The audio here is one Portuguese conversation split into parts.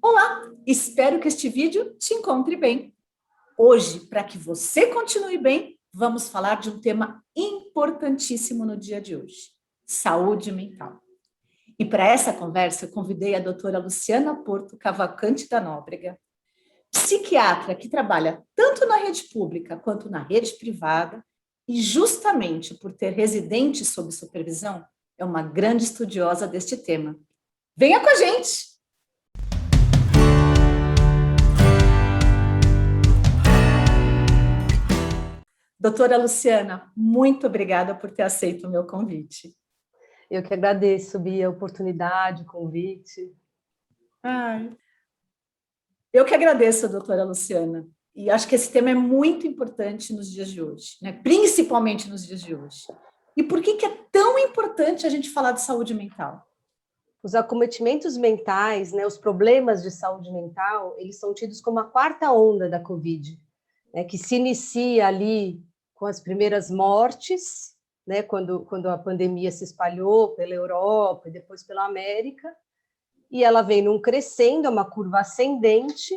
Olá, espero que este vídeo te encontre bem. Hoje, para que você continue bem, vamos falar de um tema importantíssimo no dia de hoje: saúde mental. E para essa conversa, eu convidei a doutora Luciana Porto Cavalcante da Nóbrega, psiquiatra que trabalha tanto na rede pública quanto na rede privada, e justamente por ter residentes sob supervisão, é uma grande estudiosa deste tema. Venha com a gente! Doutora Luciana, muito obrigada por ter aceito o meu convite. Eu que agradeço, Bia, a oportunidade, o convite. Eu que agradeço, doutora Luciana. E acho que esse tema é muito importante nos dias de hoje, né? Principalmente nos dias de hoje. E por que é tão importante a gente falar de saúde mental? Os acometimentos mentais, né, os problemas de saúde mental, eles são tidos como a quarta onda da Covid, né, que se inicia ali com as primeiras mortes, né, quando a pandemia se espalhou pela Europa e depois pela América, e ela vem num crescendo, é uma curva ascendente,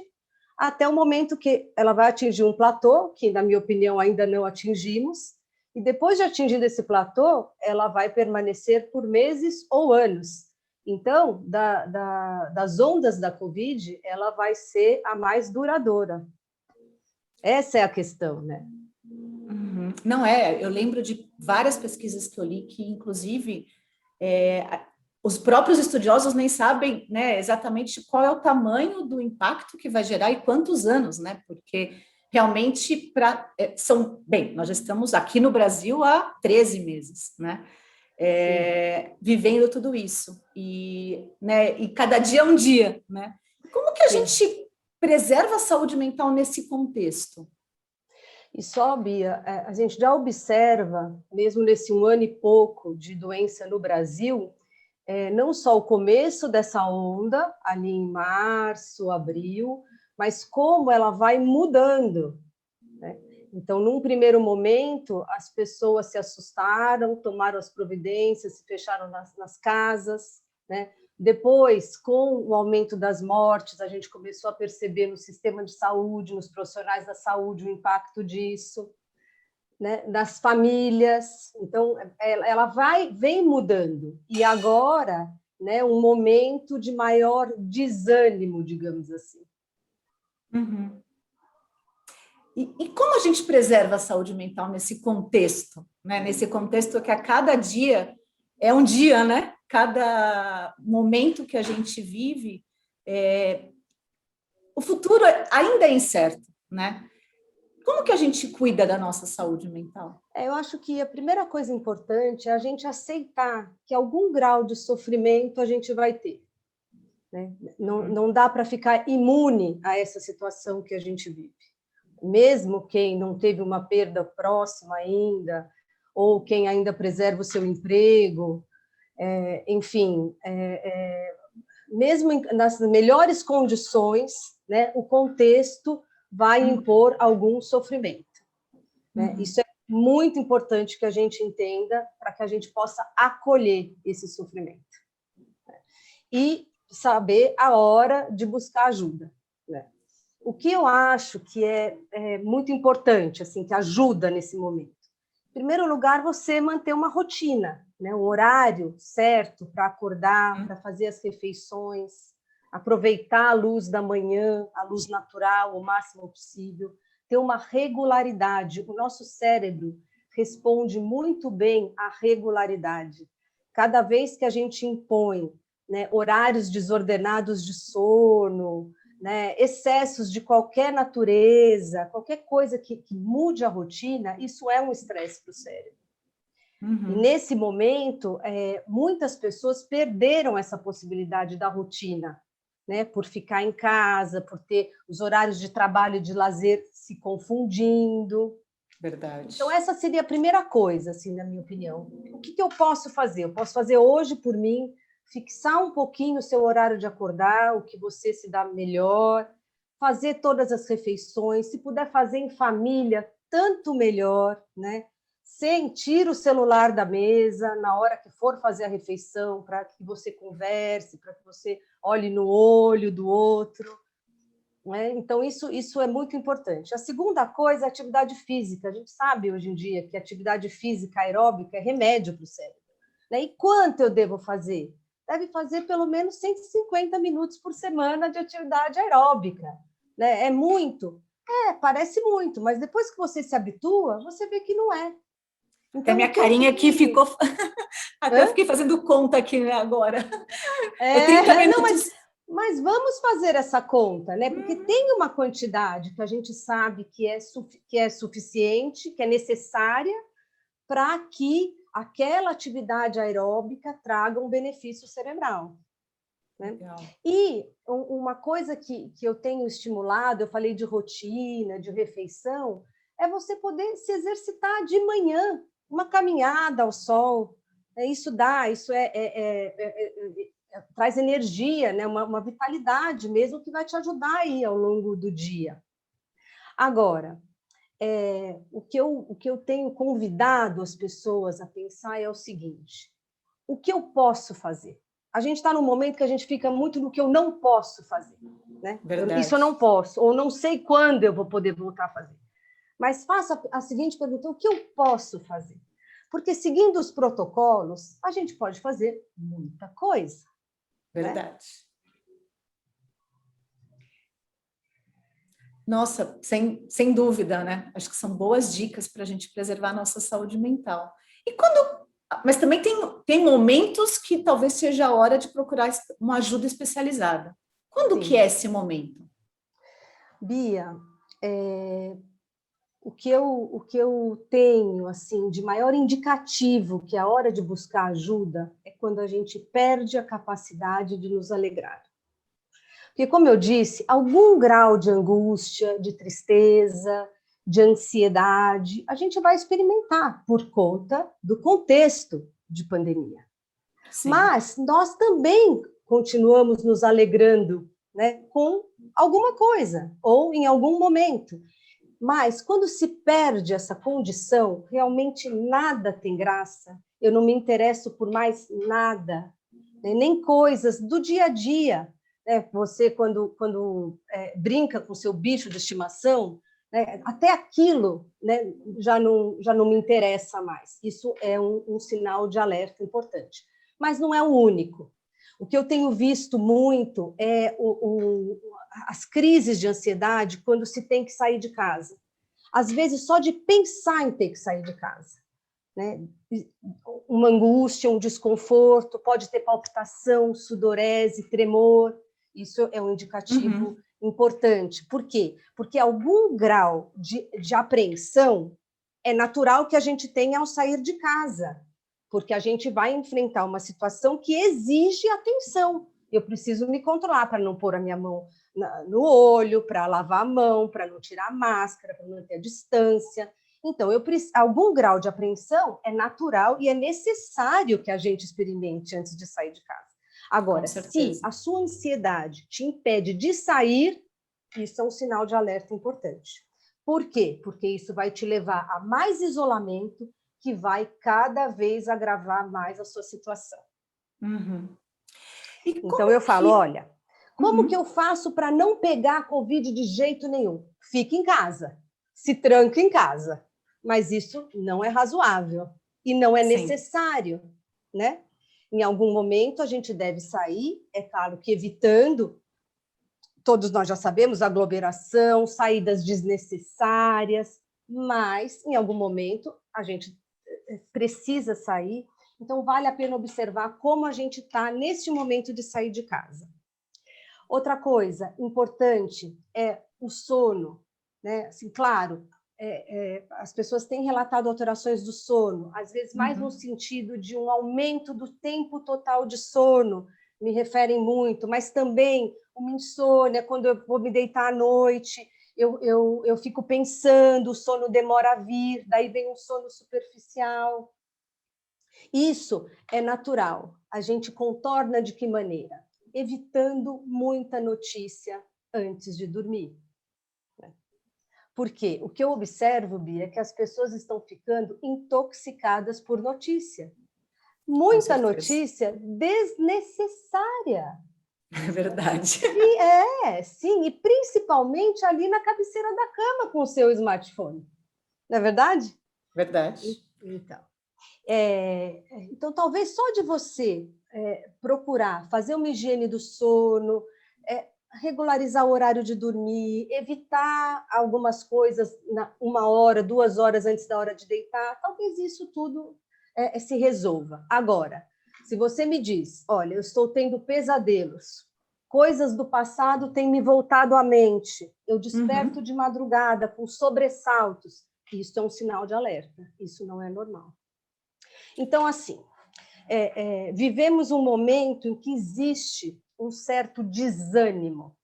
até o momento que ela vai atingir um platô, que, na minha opinião, ainda não atingimos, e depois de atingindo esse platô, ela vai permanecer por meses ou anos. Então, das ondas da Covid, ela vai ser a mais duradoura. Essa é a questão, né? Uhum. Não é, eu lembro de várias pesquisas que eu li que, inclusive, os próprios estudiosos nem sabem, né, exatamente qual é o tamanho do impacto que vai gerar e quantos anos, né? Porque realmente nós já estamos aqui no Brasil há 13 meses, né? Vivendo tudo isso. Né, e cada dia é um dia, né? Como que a gente preserva a saúde mental nesse contexto? E só, Bia, a gente já observa, mesmo nesse 1 ano e pouco de doença no Brasil, não só o começo dessa onda, ali em março, abril, mas como ela vai mudando, né? Então, num primeiro momento, as pessoas se assustaram, tomaram as providências, se fecharam nas casas, né? Depois, com o aumento das mortes, a gente começou a perceber no sistema de saúde, nos profissionais da saúde, o impacto disso, né? Das famílias. Então, ela vem mudando. E agora, né, um momento de maior desânimo, digamos assim. Uhum. E como a gente preserva a saúde mental nesse contexto, né? Nesse contexto que a cada dia é um dia, né? Cada momento que a gente vive, o futuro ainda é incerto, né? Como que a gente cuida da nossa saúde mental? Eu acho que a primeira coisa importante é a gente aceitar que algum grau de sofrimento a gente vai ter, né? Não dá para ficar imune a essa situação que a gente vive. Mesmo quem não teve uma perda próxima ainda, ou quem ainda preserva o seu emprego, enfim, mesmo nas melhores condições, né, o contexto vai impor algum sofrimento, né? Isso é muito importante que a gente entenda para que a gente possa acolher esse sofrimento, né? E saber a hora de buscar ajuda, né? O que eu acho que é muito importante, assim, que ajuda nesse momento. Em primeiro lugar, você manter uma rotina, né? Um horário certo para acordar, para fazer as refeições, aproveitar a luz da manhã, a luz natural, o máximo possível, ter uma regularidade. O nosso cérebro responde muito bem à regularidade. Cada vez que a gente impõe, né, horários desordenados de sono, né, excessos de qualquer natureza, qualquer coisa que mude a rotina, isso é um estresse para o cérebro. E nesse momento, muitas pessoas perderam essa possibilidade da rotina, né, por ficar em casa, por ter os horários de trabalho e de lazer se confundindo. Verdade. Então, essa seria a primeira coisa, assim, na minha opinião. O que eu posso fazer? Eu posso fazer hoje por mim, fixar um pouquinho o seu horário de acordar, o que você se dá melhor, fazer todas as refeições, se puder fazer em família, tanto melhor, né? tira o celular da mesa na hora que for fazer a refeição, para que você converse, para que você olhe no olho do outro. Né? Então, isso é muito importante. A segunda coisa é a atividade física. A gente sabe hoje em dia que a atividade física aeróbica é remédio para o cérebro. Né? E quanto eu devo fazer? Deve fazer pelo menos 150 minutos por semana de atividade aeróbica. Né? É muito? Parece muito, mas depois que você se habitua, você vê que não é. Então, a minha carinha aqui ficou... Até eu fiquei fazendo conta aqui, né, agora. É 30 minutos. Não, mas vamos fazer essa conta, né? Porque tem uma quantidade que a gente sabe que é suficiente, que é necessária para que aquela atividade aeróbica traga um benefício cerebral. Né? E uma coisa que eu tenho estimulado, eu falei de rotina, de refeição, é você poder se exercitar de manhã, uma caminhada ao sol. Isso traz energia, né? Uma vitalidade mesmo que vai te ajudar aí ao longo do dia. Agora, o que eu tenho convidado as pessoas a pensar é o seguinte: o que eu posso fazer? A gente está num momento que a gente fica muito no que eu não posso fazer. Né? Isso eu não posso, ou não sei quando eu vou poder voltar a fazer. Mas faça a seguinte pergunta: o que eu posso fazer? Porque seguindo os protocolos, a gente pode fazer muita coisa. Verdade. Né? Nossa, sem dúvida, né? Acho que são boas dicas para a gente preservar a nossa saúde mental. Mas também tem momentos que talvez seja a hora de procurar uma ajuda especializada. Quando que é esse momento? Bia, o que eu tenho assim de maior indicativo que é a hora de buscar ajuda é quando a gente perde a capacidade de nos alegrar. Porque, como eu disse, algum grau de angústia, de tristeza, de ansiedade, a gente vai experimentar por conta do contexto de pandemia. Sim. Mas nós também continuamos nos alegrando, né, com alguma coisa, ou em algum momento. Mas quando se perde essa condição, realmente nada tem graça. Eu não me interesso por mais nada, né, nem coisas do dia a dia. Você, quando brinca com seu bicho de estimação, né, até aquilo, né, já não me interessa mais. Isso é um sinal de alerta importante. Mas não é o único. O que eu tenho visto muito é as crises de ansiedade quando se tem que sair de casa. Às vezes, só de pensar em ter que sair de casa. Né? Uma angústia, um desconforto, pode ter palpitação, sudorese, tremor. Isso é um indicativo importante. Por quê? Porque algum grau de apreensão é natural que a gente tenha ao sair de casa, porque a gente vai enfrentar uma situação que exige atenção. Eu preciso me controlar para não pôr a minha mão no olho, para lavar a mão, para não tirar a máscara, para manter a distância. Então, algum grau de apreensão é natural e é necessário que a gente experimente antes de sair de casa. Agora, se a sua ansiedade te impede de sair, isso é um sinal de alerta importante. Por quê? Porque isso vai te levar a mais isolamento, que vai cada vez agravar mais a sua situação. Então, eu falo, olha, como que eu faço para não pegar a Covid de jeito nenhum? Fique em casa, se tranque em casa. Mas isso não é razoável e não é necessário, né? Em algum momento a gente deve sair, é claro que evitando, todos nós já sabemos, aglomeração, saídas desnecessárias, mas em algum momento a gente precisa sair, então vale a pena observar como a gente está neste momento de sair de casa. Outra coisa importante é o sono, né? Assim, claro, as pessoas têm relatado alterações do sono, às vezes mais no sentido de um aumento do tempo total de sono, me referem muito, mas também uma insônia, quando eu vou me deitar à noite, eu fico pensando, o sono demora a vir, daí vem um sono superficial. Isso é natural. A gente contorna de que maneira? Evitando muita notícia antes de dormir. Porque o que eu observo, Bia, é que as pessoas estão ficando intoxicadas por notícia. Muita notícia desnecessária. É verdade. Sim, e principalmente ali na cabeceira da cama com o seu smartphone. Não é verdade? Verdade. Então, talvez só de você procurar fazer uma higiene do sono, regularizar o horário de dormir, evitar algumas coisas 1 hora, 2 horas antes da hora de deitar, talvez isso tudo se resolva. Agora, se você me diz, olha, eu estou tendo pesadelos, coisas do passado têm me voltado à mente, eu desperto de madrugada com sobressaltos, isso é um sinal de alerta, isso não é normal. Então, assim, vivemos um momento em que existe um certo desânimo.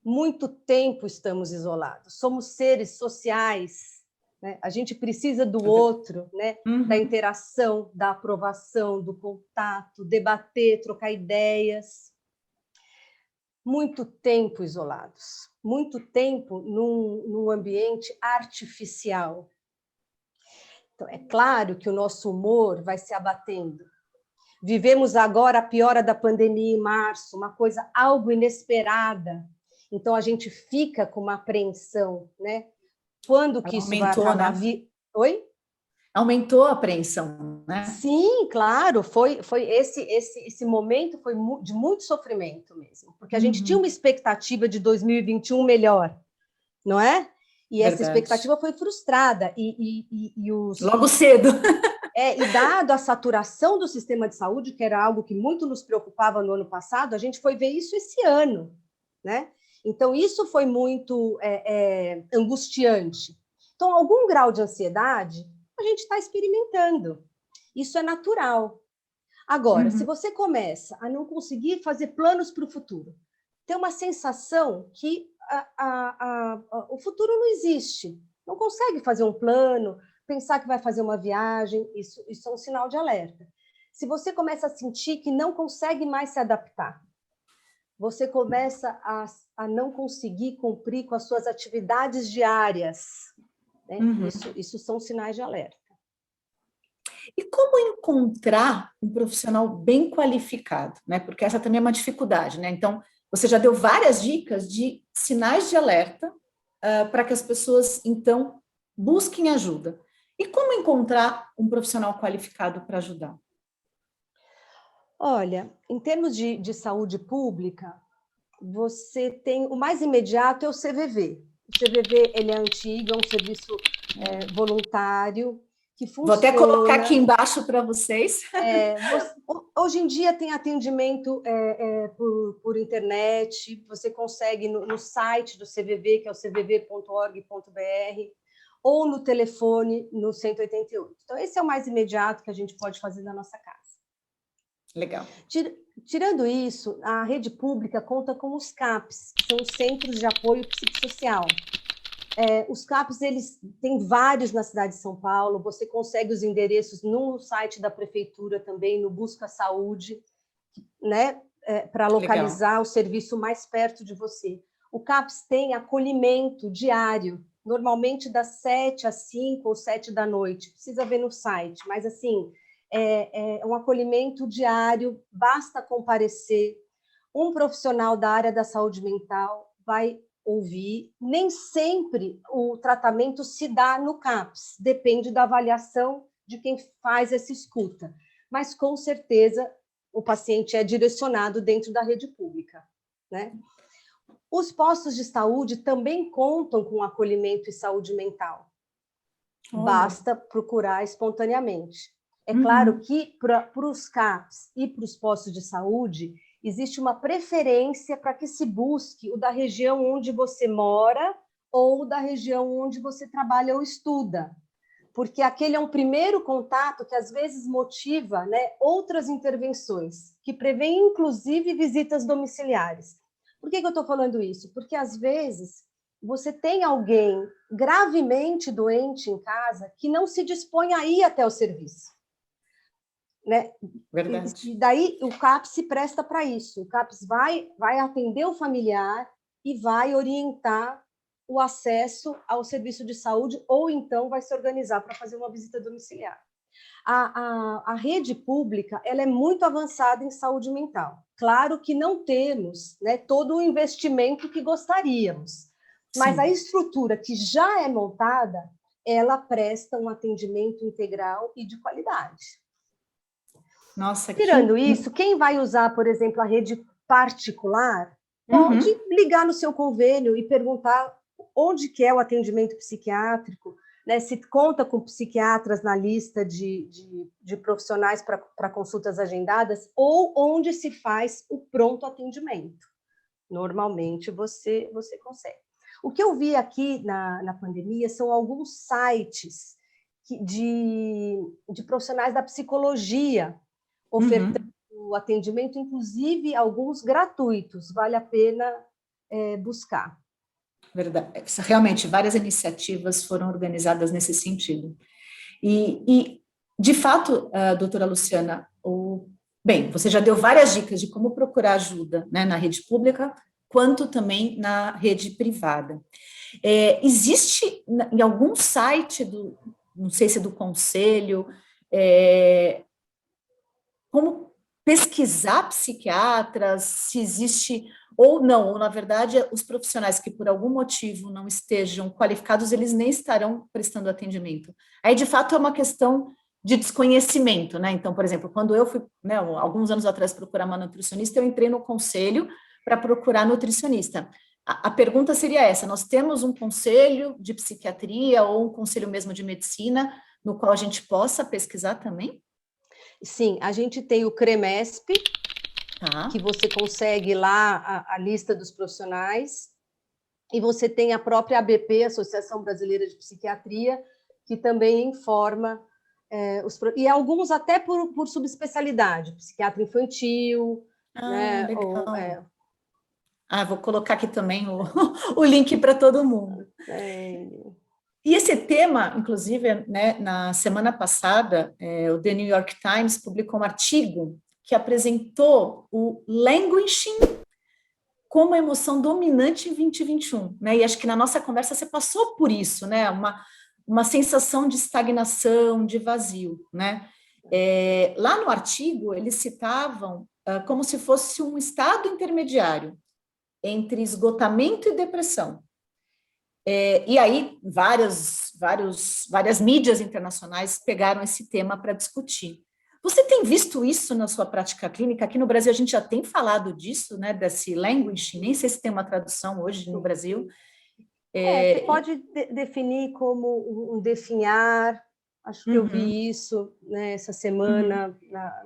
Muito tempo estamos isolados, somos seres sociais, né? A gente precisa do outro, né? Da interação, da aprovação, do contato, debater, trocar ideias. Muito tempo isolados, muito tempo num ambiente artificial. Então, é claro que o nosso humor vai se abatendo. Vivemos agora a piora da pandemia em março, uma coisa algo inesperada. Então, a gente fica com uma apreensão, né? Quando que isso vai acabar? Né? Oi? Aumentou a apreensão, né? Sim, claro, foi esse momento foi de muito sofrimento mesmo, porque a gente tinha uma expectativa de 2021 melhor, não é? E essa expectativa foi frustrada logo cedo. E dado a saturação do sistema de saúde, que era algo que muito nos preocupava no ano passado, a gente foi ver isso esse ano, né? Então, isso foi muito angustiante. Então, algum grau de ansiedade a gente está experimentando. Isso é natural. Agora, se você começa a não conseguir fazer planos para o futuro, tem uma sensação que o futuro não existe, não consegue fazer um plano, pensar que vai fazer uma viagem, isso é um sinal de alerta. Se você começa a sentir que não consegue mais se adaptar, você começa a não conseguir cumprir com as suas atividades diárias, né? Isso são sinais de alerta. E como encontrar um profissional bem qualificado, né? Porque essa também é uma dificuldade, né? Então, você já deu várias dicas de sinais de alerta para que as pessoas, então, busquem ajuda. E como encontrar um profissional qualificado para ajudar? Olha, em termos de saúde pública, você tem o mais imediato é o CVV. O CVV ele é antigo, é um serviço voluntário que funciona. Vou até colocar aqui embaixo para vocês. Hoje em dia tem atendimento por internet, você consegue no site do CVV, que é o cvv.org.br, ou no telefone no 188. Então, esse é o mais imediato que a gente pode fazer na nossa casa. Legal. Tirando isso, a rede pública conta com os CAPs, que são os Centros de Apoio Psicossocial. Os CAPs, eles têm vários na cidade de São Paulo, você consegue os endereços no site da prefeitura também, no Busca Saúde, né, para localizar Legal. O serviço mais perto de você. O CAPs tem acolhimento diário, normalmente das 7 às 5 ou 7 da noite, precisa ver no site, mas assim, é um acolhimento diário, basta comparecer, um profissional da área da saúde mental vai ouvir, nem sempre o tratamento se dá no CAPs, depende da avaliação de quem faz essa escuta, mas com certeza o paciente é direcionado dentro da rede pública, né? Os postos de saúde também contam com acolhimento e saúde mental, basta procurar espontaneamente. É claro que para os CAPs e para os postos de saúde, existe uma preferência para que se busque o da região onde você mora ou da região onde você trabalha ou estuda, porque aquele é um primeiro contato que às vezes motiva, né, outras intervenções, que prevêem inclusive visitas domiciliares. Por que eu estou falando isso? Porque às vezes você tem alguém gravemente doente em casa que não se dispõe a ir até o serviço. Né? Verdade. E daí o CAPS se presta para isso. O CAPS vai atender o familiar e vai orientar o acesso ao serviço de saúde, ou então vai se organizar para fazer uma visita domiciliar. A rede pública ela é muito avançada em saúde mental. Claro que não temos, né, todo o investimento que gostaríamos, mas Sim. a estrutura que já é montada, ela presta um atendimento integral e de qualidade. Nossa, Tirando isso, quem vai usar, por exemplo, a rede particular, pode ligar no seu convênio e perguntar onde que é o atendimento psiquiátrico, né, se conta com psiquiatras na lista de profissionais para consultas agendadas, ou onde se faz o pronto atendimento. Normalmente você consegue. O que eu vi aqui na pandemia são alguns sites de profissionais da psicologia ofertando atendimento, inclusive alguns gratuitos, vale a pena buscar. Verdade. Realmente, várias iniciativas foram organizadas nesse sentido. E de fato, doutora Luciana, bem, você já deu várias dicas de como procurar ajuda, né, na rede pública, quanto também na rede privada. Existe em algum site não sei se é do conselho, como pesquisar psiquiatras, se existe ou não, ou na verdade os profissionais que por algum motivo não estejam qualificados, eles nem estarão prestando atendimento. Aí, de fato, é uma questão de desconhecimento, né? Então, por exemplo, quando eu fui, né, alguns anos atrás, procurar uma nutricionista, eu entrei no conselho para procurar nutricionista. A pergunta seria essa: nós temos um conselho de psiquiatria ou um conselho mesmo de medicina no qual a gente possa pesquisar também? Sim, a gente tem o CREMESP, que você consegue lá a lista dos profissionais, e você tem a própria ABP, Associação Brasileira de Psiquiatria, que também informa, e alguns até por subespecialidade, psiquiatra infantil, né? Legal. Vou colocar aqui também o link para todo mundo. E esse tema, inclusive, né, na semana passada, o The New York Times publicou um artigo que apresentou o languishing como emoção dominante em 2021, né? E acho que na nossa conversa você passou por isso, né? Uma sensação de estagnação, de vazio, né? Lá no artigo, eles citavam como se fosse um estado intermediário entre esgotamento e depressão. E aí, várias mídias internacionais pegaram esse tema para discutir. Você tem visto isso na sua prática clínica? Aqui no Brasil a gente já tem falado disso, né, desse language, nem sei se tem uma tradução hoje no Brasil. Você pode definir como um definhar, acho que eu vi isso, né, essa semana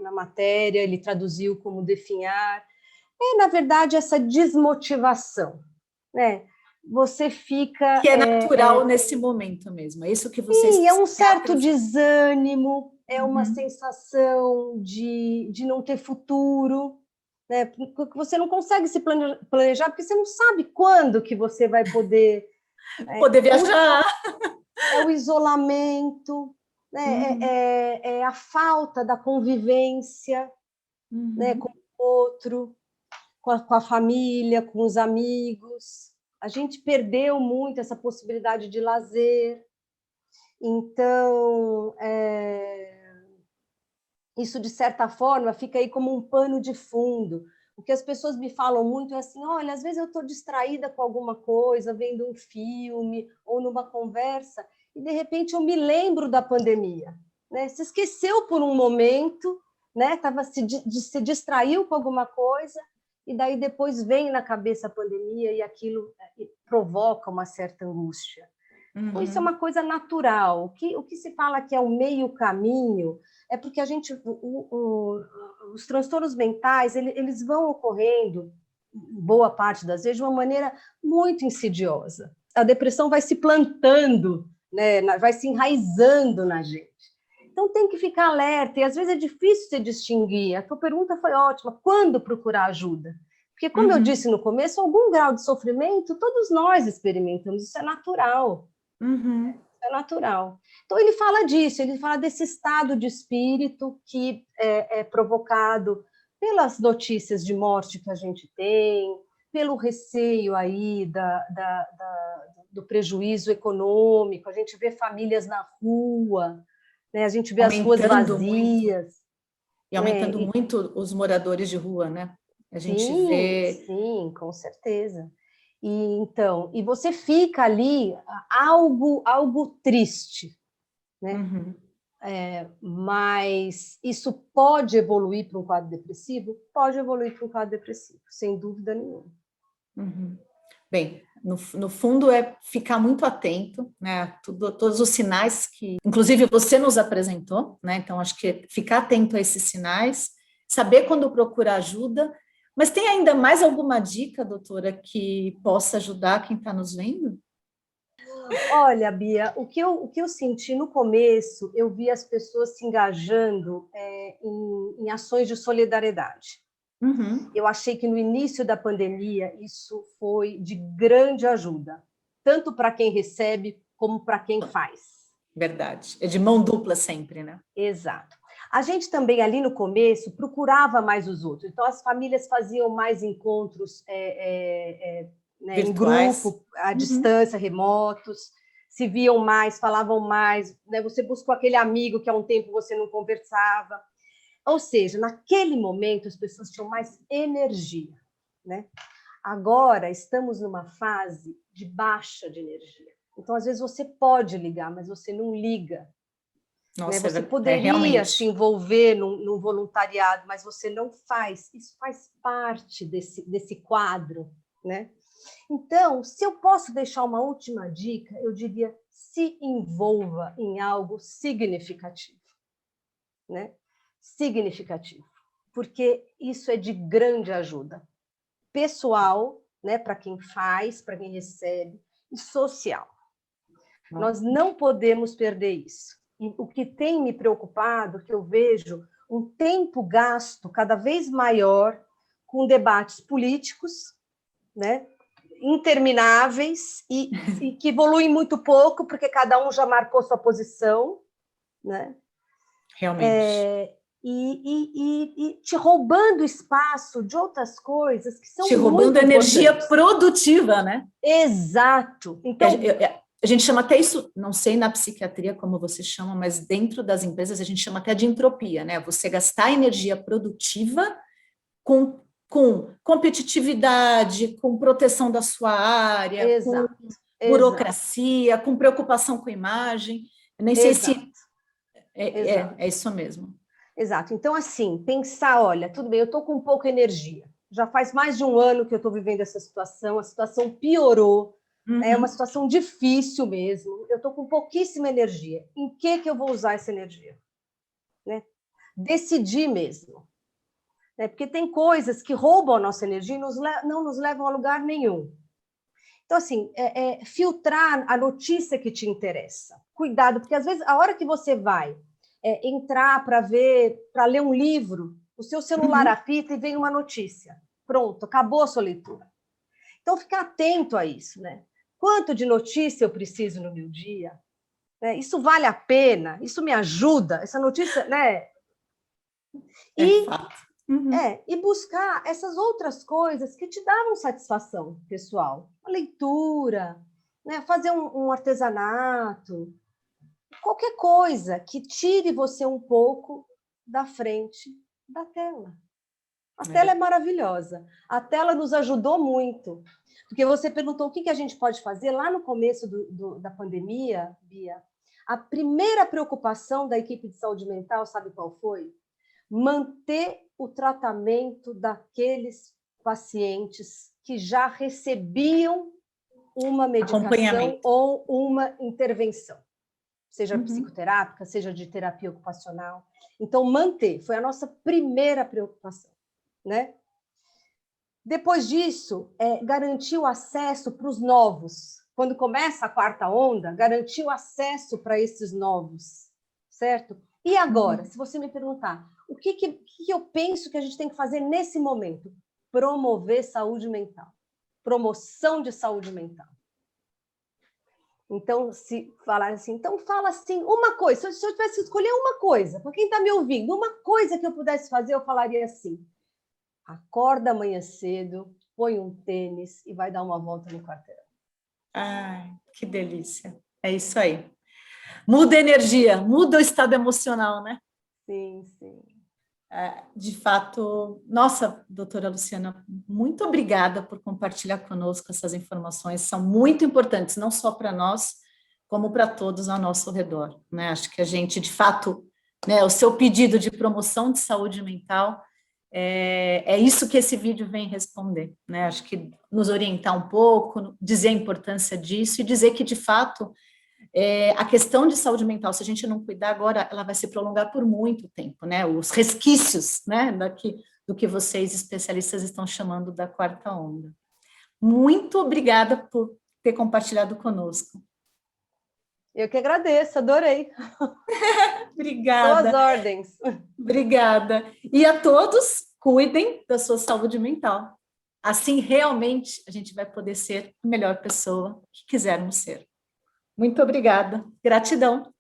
na matéria, ele traduziu como definhar. Na verdade, essa desmotivação, né? Você fica... Que é natural nesse momento mesmo, é isso que vocês... Sim, é um certo desânimo, é uma sensação de não ter futuro, né? Porque você não consegue se planejar, porque você não sabe quando que você vai poder viajar. É o isolamento, né? É a falta da convivência, né, com o outro, com a família, com os amigos. A gente perdeu muito essa possibilidade de lazer. Então, isso, de certa forma, fica aí como um pano de fundo. O que as pessoas me falam muito é assim: olha, às vezes eu estou distraída com alguma coisa, vendo um filme ou numa conversa, e de repente eu me lembro da pandemia. Né? Se esqueceu por um momento, né? Se distraiu com alguma coisa, e daí depois vem na cabeça a pandemia e aquilo provoca uma certa angústia. Então, isso é uma coisa natural. O que se fala que é o meio caminho é porque a gente, os transtornos mentais, eles vão ocorrendo, boa parte das vezes, de uma maneira muito insidiosa. A depressão vai se plantando, né, vai se enraizando na gente. Então, tem que ficar alerta, e às vezes é difícil se distinguir. A tua pergunta foi ótima. Quando procurar ajuda? Porque, como eu disse no começo, algum grau de sofrimento todos nós experimentamos, isso é natural. É natural. Então, ele fala disso, ele fala desse estado de espírito que é provocado pelas notícias de morte que a gente tem, pelo receio aí do prejuízo econômico, a gente vê famílias na rua, né? A gente vê as ruas Aumentando muito. vazias. E aumentando muito os moradores de rua, né? A gente Sim, vê... sim, com certeza. E então, e você fica ali algo triste, né? Uhum, Mas isso pode evoluir para um quadro depressivo? Pode evoluir para um quadro depressivo, sem dúvida nenhuma. uhum. Bem, no fundo é ficar muito atento, né? Todos os sinais que, inclusive, você nos apresentou, né? Então, acho que é ficar atento a esses sinais, saber quando procurar ajuda. Mas tem ainda mais alguma dica, doutora, que possa ajudar quem está nos vendo? Olha, Bia, o que eu senti no começo, eu vi as pessoas se engajando em ações de solidariedade. Uhum, Eu achei que no início da pandemia isso foi de grande ajuda, tanto para quem recebe como para quem faz. verdade. É de mão dupla sempre, né? Exato. A gente também ali no começo procurava mais os outros, então as famílias faziam mais encontros né, em Virtuais. grupo, à Uhum. distância, remotos, se viam mais, falavam mais, né? Você buscou aquele amigo que há um tempo você não conversava. Ou seja, naquele momento as pessoas tinham mais energia, né? Agora estamos numa fase de baixa de energia. Então, às vezes, você pode ligar, mas você não liga. Né? Nossa, Você poderia se realmente. envolver num voluntariado, mas você não faz. Isso faz parte desse quadro. Né? Então, se eu posso deixar uma última dica, eu diria: se envolva em algo significativo. Né? Significativo. Porque isso é de grande ajuda. Pessoal, né, para quem faz, para quem recebe, e social. Nós não podemos perder isso. E o que tem me preocupado, que eu vejo um tempo gasto cada vez maior com debates políticos, né, intermináveis e que evoluem muito pouco, porque cada um já marcou sua posição, né? Realmente. E te roubando espaço de outras coisas que Te são roubando muito energia importantes. produtiva, né? Exato. A, Então, a gente chama até isso, não sei na psiquiatria como você chama, mas dentro das empresas a gente chama até de entropia, né? Você gastar energia produtiva com competitividade, com proteção da sua área, com exato, exato, burocracia, com preocupação com imagem. Eu nem sei se exato, exato, é isso mesmo. exato. Então, assim, pensar, olha, tudo bem, eu estou com pouca energia. Já faz mais de um ano que eu estou vivendo essa situação, a situação piorou, é uma Uhum. situação difícil mesmo. Eu estou com pouquíssima energia. Em que eu vou usar essa energia? Né? Decidir mesmo. Né? Porque tem coisas que roubam a nossa energia e não nos levam a lugar nenhum. Então, assim, filtrar a notícia que te interessa. Cuidado, porque às vezes a hora que você vai entrar para ler um livro, o seu celular Uhum. apita e vem uma notícia. Pronto, acabou a sua leitura. Então, ficar atento a isso, né? Quanto de notícia eu preciso no meu dia? Né? Isso vale a pena? Isso me ajuda? Essa notícia, né? É E fato. Uhum. e buscar essas outras coisas que te davam satisfação pessoal. A leitura, né? Fazer um artesanato, qualquer coisa que tire você um pouco da frente da tela. A É tela é verdade. maravilhosa. A tela nos ajudou muito. Porque você perguntou o que a gente pode fazer lá no começo da pandemia, Bia. A primeira preocupação da equipe de saúde mental, sabe qual foi? Manter o tratamento daqueles pacientes que já recebiam uma medicação Acompanhamento. ou uma intervenção, seja Uhum. psicoterápica, seja de terapia ocupacional. Então, manter foi a nossa primeira preocupação, né? Depois disso, garantir o acesso para os novos. Quando começa a quarta onda, garantir o acesso para esses novos, certo? E agora, Uhum. se você me perguntar, o que eu penso que a gente tem que fazer nesse momento? Promover saúde mental. Promoção de saúde mental. Então, se falar assim, então fala assim, uma coisa, se eu tivesse que escolher uma coisa, para quem está me ouvindo, uma coisa que eu pudesse fazer, eu falaria assim: acorda amanhã cedo, põe um tênis e vai dar uma volta no quarteirão. Ai, que delícia. É isso aí. Muda a energia, muda o estado emocional, né? Sim, sim. De fato, nossa, doutora Luciana, muito obrigada por compartilhar conosco essas informações, são muito importantes, não só para nós, como para todos ao nosso redor, né? Acho que a gente, de fato, né, o seu pedido de promoção de saúde mental, é isso que esse vídeo vem responder, né? Acho que nos orientar um pouco, dizer a importância disso e dizer que, de fato, a questão de saúde mental, se a gente não cuidar agora, ela vai se prolongar por muito tempo, né? Os resquícios, né, do que vocês, especialistas, estão chamando da quarta onda. Muito obrigada por ter compartilhado conosco. Eu que agradeço, adorei. Estou às Obrigada, ordens. obrigada. E a todos, cuidem da sua saúde mental. Assim, realmente, a gente vai poder ser a melhor pessoa que quisermos ser. Muito obrigada. Gratidão.